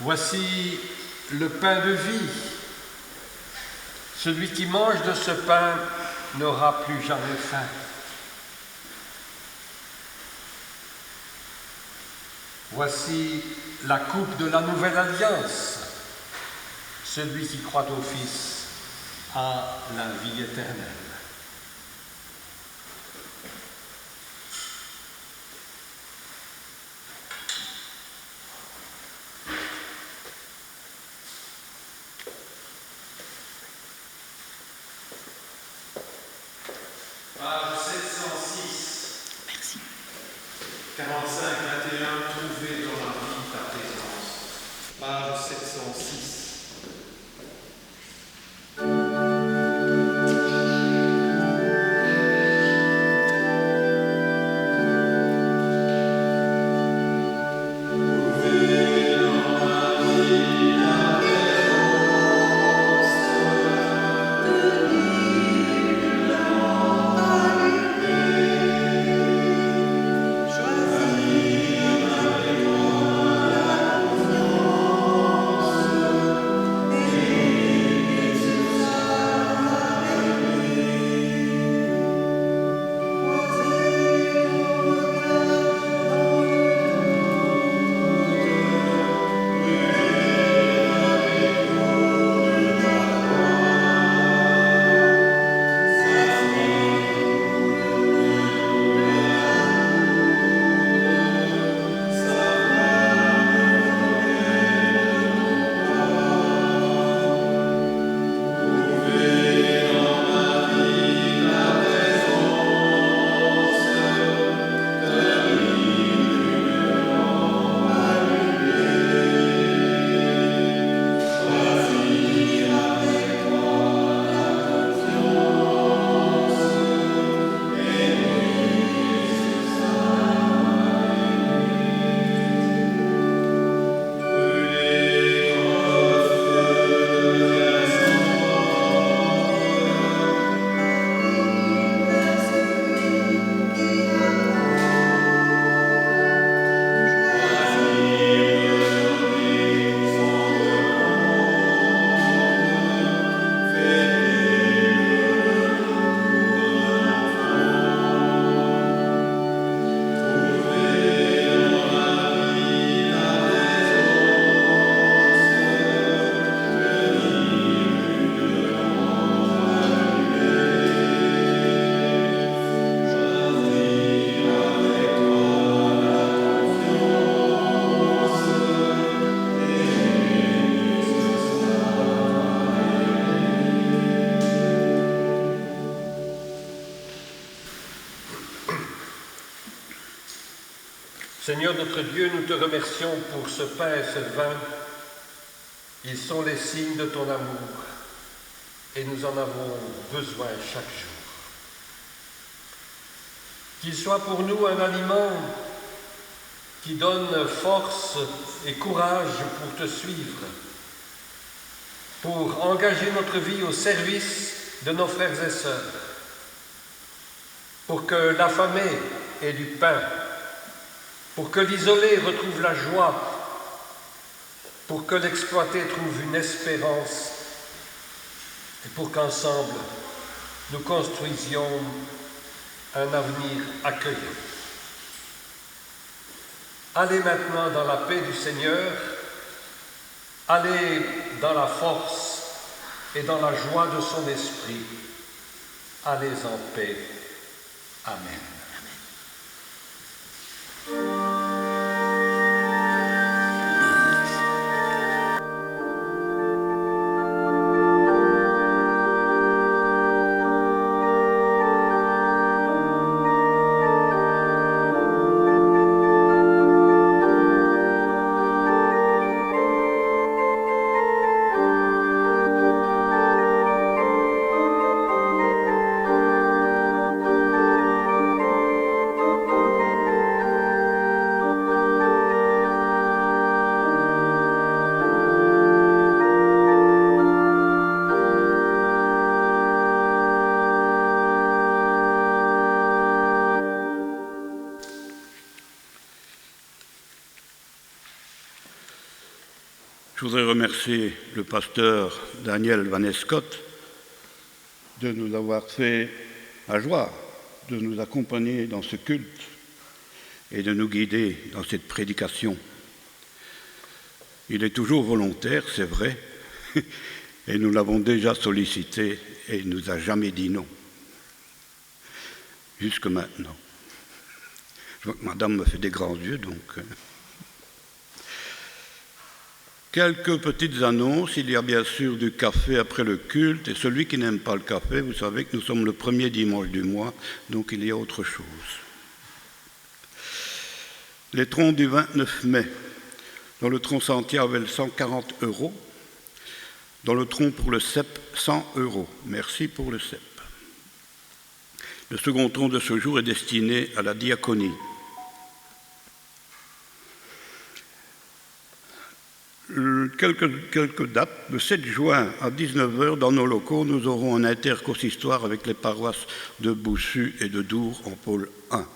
Voici le pain de vie. Celui qui mange de ce pain n'aura plus jamais faim. Voici la coupe de la nouvelle alliance. Celui qui croit au Fils a la vie éternelle. Page 706. Merci. 45-21, trouver dans la vie ta présence. Page 706. Seigneur notre Dieu, nous te remercions pour ce pain et ce vin. Ils sont les signes de ton amour et nous en avons besoin chaque jour. Qu'il soit pour nous un aliment qui donne force et courage pour te suivre, pour engager notre vie au service de nos frères et sœurs, pour que l'affamé ait du pain, pour que l'isolé retrouve la joie, pour que l'exploité trouve une espérance et pour qu'ensemble nous construisions un avenir accueillant. Allez maintenant dans la paix du Seigneur, allez dans la force et dans la joie de son esprit. Allez en paix. Amen. Je voudrais remercier le pasteur Daniel Van Escott de nous avoir fait la joie de nous accompagner dans ce culte et de nous guider dans cette prédication. Il est toujours volontaire, c'est vrai, et nous l'avons déjà sollicité et il ne nous a jamais dit non. Jusque maintenant. Je vois que madame me fait des grands yeux, donc... Quelques petites annonces. Il y a bien sûr du café après le culte. Et celui qui n'aime pas le café, vous savez que nous sommes le premier dimanche du mois, donc il y a autre chose. Les troncs du 29 mai. Dans le tronc Santiago, 140 €. Dans le tronc pour le CEP, 100 €. Merci pour le CEP. Le second tronc de ce jour est destiné à la diaconie. Quelques dates. Le 7 juin à 19 h, dans nos locaux, nous aurons un interconsistoire avec les paroisses de Boussu et de Dour en pôle 1.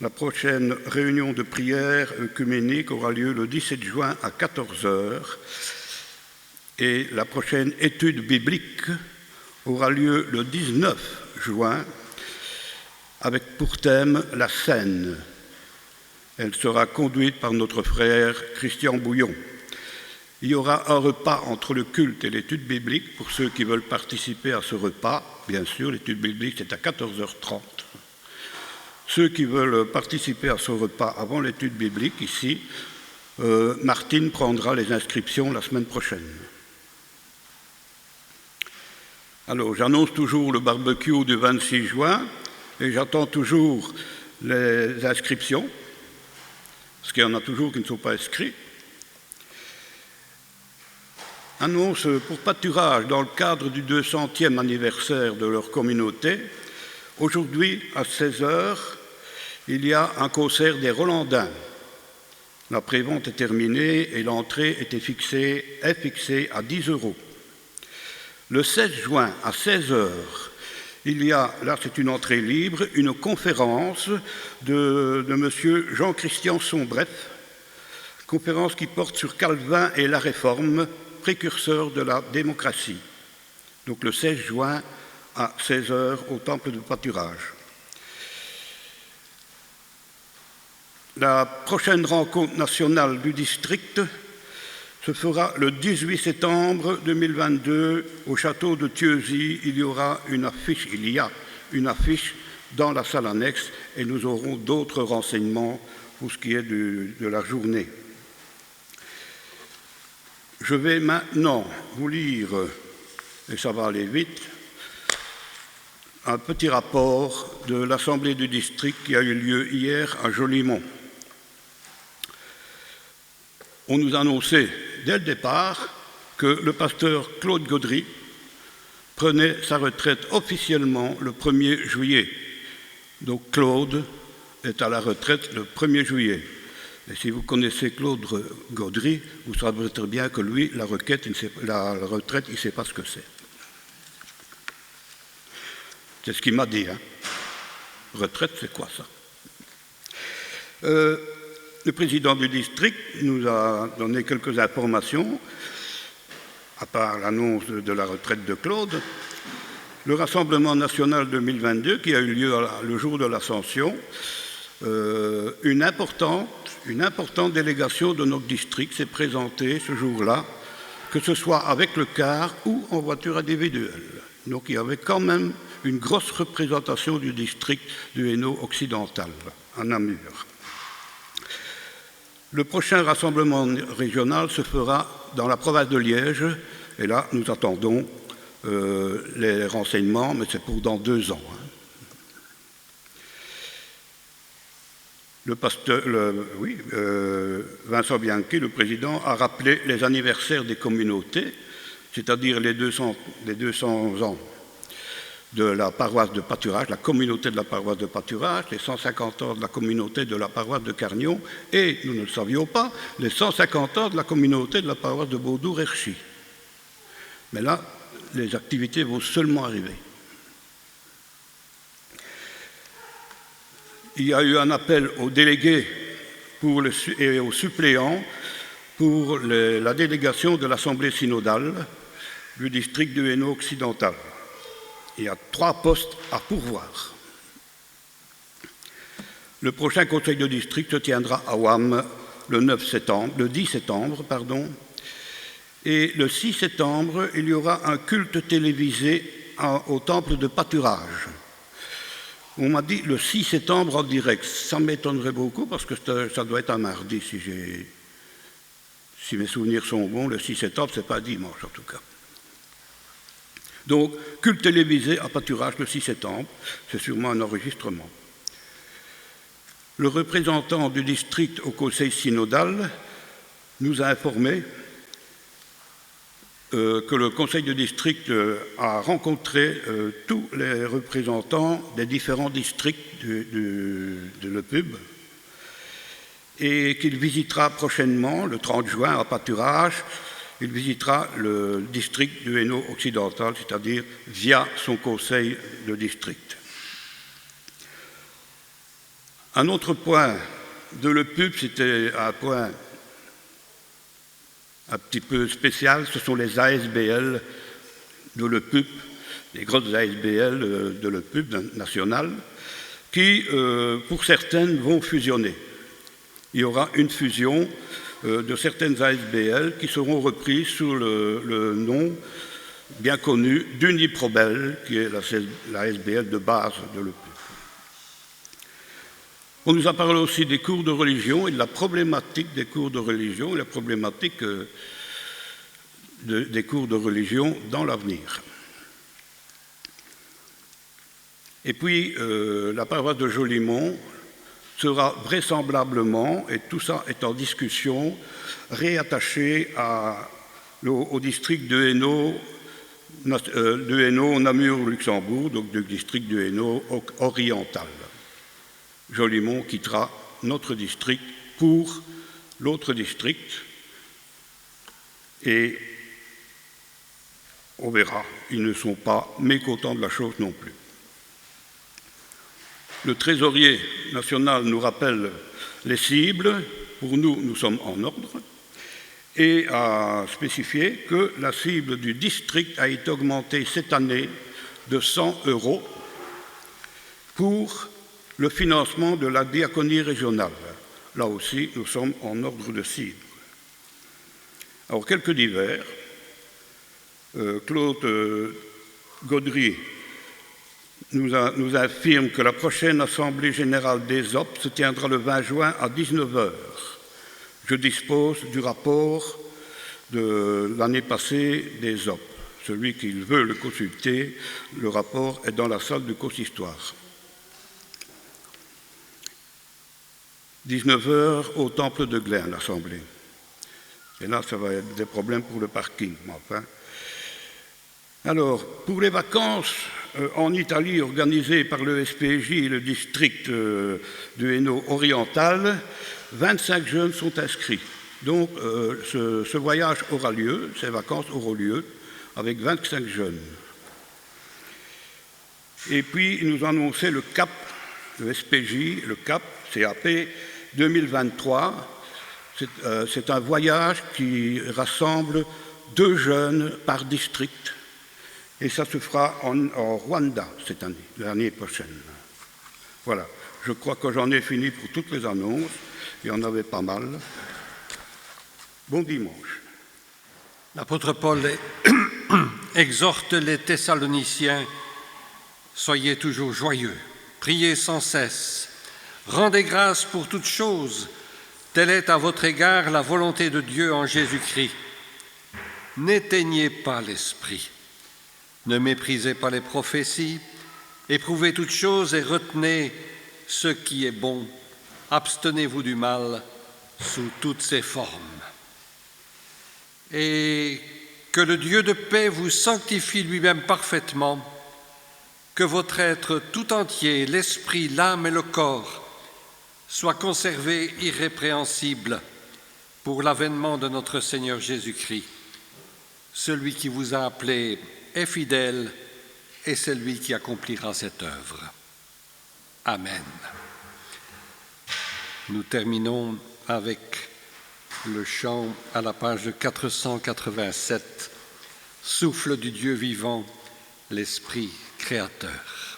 La prochaine réunion de prière œcuménique aura lieu le 17 juin à 14 h. Et la prochaine étude biblique aura lieu le 19 juin avec pour thème la Seine. Elle sera conduite par notre frère Christian Bouillon. Il y aura un repas entre le culte et l'étude biblique pour ceux qui veulent participer à ce repas. Bien sûr, l'étude biblique, c'est à 14 h 30. Ceux qui veulent participer à ce repas avant l'étude biblique, ici, Martine prendra les inscriptions la semaine prochaine. Alors, j'annonce toujours le barbecue du 26 juin et j'attends toujours les inscriptions. Parce qu'il y en a toujours qui ne sont pas inscrits. Annonce pour pâturage dans le cadre du 200e anniversaire de leur communauté. Aujourd'hui, à 16 h, il y a un concert des Rolandins. La prévente est terminée et l'entrée est fixée à 10 €. Le 16 juin, à 16 h, il y a, là c'est une entrée libre, une conférence de M. Jean-Christian Sombref, conférence qui porte sur Calvin et la Réforme, précurseur de la démocratie. Donc le 16 juin à 16 h au Temple de Pâturage. La prochaine rencontre nationale du district se fera le 18 septembre 2022 au château de Thieuzy. Il y a une affiche dans la salle annexe et nous aurons d'autres renseignements pour ce qui est de la journée. Je vais maintenant vous lire, et ça va aller vite, un petit rapport de l'Assemblée du district qui a eu lieu hier à Jolimont. On nous annonçait dès le départ que le pasteur Claude Gaudry prenait sa retraite officiellement le 1er juillet. Donc Claude est à la retraite le 1er juillet. Et si vous connaissez Claude Gaudry, vous saurez très bien que lui, la retraite, il ne sait pas ce que c'est. C'est ce qu'il m'a dit. Hein. Retraite, c'est quoi ça? Le président du district nous a donné quelques informations, à part l'annonce de la retraite de Claude. Le Rassemblement national 2022, qui a eu lieu le jour de l'Ascension, une importante délégation de notre district s'est présentée ce jour-là, que ce soit avec le car ou en voiture individuelle. Donc il y avait quand même une grosse représentation du district du Hainaut occidental, à Namur. Le prochain rassemblement régional se fera dans la province de Liège, et là nous attendons les renseignements, mais c'est pour dans 2 ans. Vincent Bianchi, le président, a rappelé les anniversaires des communautés, c'est-à-dire les 200 ans de la paroisse de pâturage, la communauté de la paroisse de pâturage, les 150 ans de la communauté de la paroisse de Carnion, et, nous ne le savions pas, les 150 ans de la communauté de la paroisse de Baudour-Herchy. Mais là, les activités vont seulement arriver. Il y a eu un appel aux délégués et aux suppléants pour la délégation de l'Assemblée synodale du district du Hainaut occidental. Il y a 3 postes à pourvoir. Le prochain conseil de district se tiendra à Ouham le 10 septembre, et le 6 septembre, il y aura un culte télévisé au temple de pâturage. On m'a dit le 6 septembre en direct. Ça m'étonnerait beaucoup parce que ça doit être un mardi si mes souvenirs sont bons. Le 6 septembre, ce n'est pas un dimanche en tout cas. Donc, culte télévisé à pâturage le 6 septembre, c'est sûrement un enregistrement. Le représentant du district au conseil synodal nous a informé que le conseil de district a rencontré tous les représentants des différents districts de l'EPUB et qu'il visitera prochainement, le 30 juin, à Pâturage, il visitera le district du Hainaut occidental, c'est-à-dire via son conseil de district. Un autre point de l'EPUB, c'était un point un petit peu spécial, ce sont les ASBL de l'EPUB, les grosses ASBL de l'EPUB national, qui, pour certaines, vont fusionner. Il y aura une fusion de certaines ASBL qui seront reprises sous le nom bien connu d'Uniprobel, qui est la ASBL de base de l'EPUB. On nous a parlé aussi des cours de religion et de la problématique des cours de religion et la problématique des cours de religion dans l'avenir. Et puis, la paroisse de Jolimont sera vraisemblablement, et tout ça est en discussion, réattachée au district de Hainaut, Namur-Luxembourg, donc du district de Hainaut oriental. Jolimont quittera notre district pour l'autre district et on verra, ils ne sont pas mécontents de la chose non plus. Le trésorier national nous rappelle les cibles. Pour nous, nous sommes en ordre et a spécifié que la cible du district a été augmentée cette année de 100 € pour le financement de la diaconie régionale. Là aussi, nous sommes en ordre de cible. Alors, quelques divers. Claude Gaudry nous affirme que la prochaine Assemblée générale des OP se tiendra le 20 juin à 19 h. Je dispose du rapport de l'année passée des OP. celui qui veut le consulter, le rapport est dans la salle du consistoire. 19h au temple de Glain, l'Assemblée. Et là, ça va être des problèmes pour le parking. Enfin. Alors, pour les vacances en Italie organisées par le SPJ et le district du Hainaut oriental, 25 jeunes sont inscrits. Donc, ce voyage aura lieu, ces vacances auront lieu, avec 25 jeunes. Et puis, ils nous ont annoncé le CAP, le SPJ, le CAP, CAP 2023. C'est un voyage qui rassemble 2 jeunes par district. Et ça se fera en Rwanda cette année, l'année prochaine. Voilà, je crois que j'en ai fini pour toutes les annonces. Il y en avait pas mal. Bon dimanche. L'apôtre Paul exhorte les Thessaloniciens, soyez toujours joyeux, priez sans cesse, rendez grâce pour toutes choses, telle est à votre égard la volonté de Dieu en Jésus-Christ. N'éteignez pas l'esprit, ne méprisez pas les prophéties, éprouvez toutes choses et retenez ce qui est bon, abstenez-vous du mal sous toutes ses formes. Et que le Dieu de paix vous sanctifie lui-même parfaitement, que votre être tout entier, l'esprit, l'âme et le corps, soient conservés irrépréhensibles pour l'avènement de notre Seigneur Jésus-Christ. Celui qui vous a appelé est fidèle et c'est lui qui accomplira cette œuvre. Amen. Nous terminons avec le chant à la page 487, Souffle du Dieu vivant, l'Esprit créateur.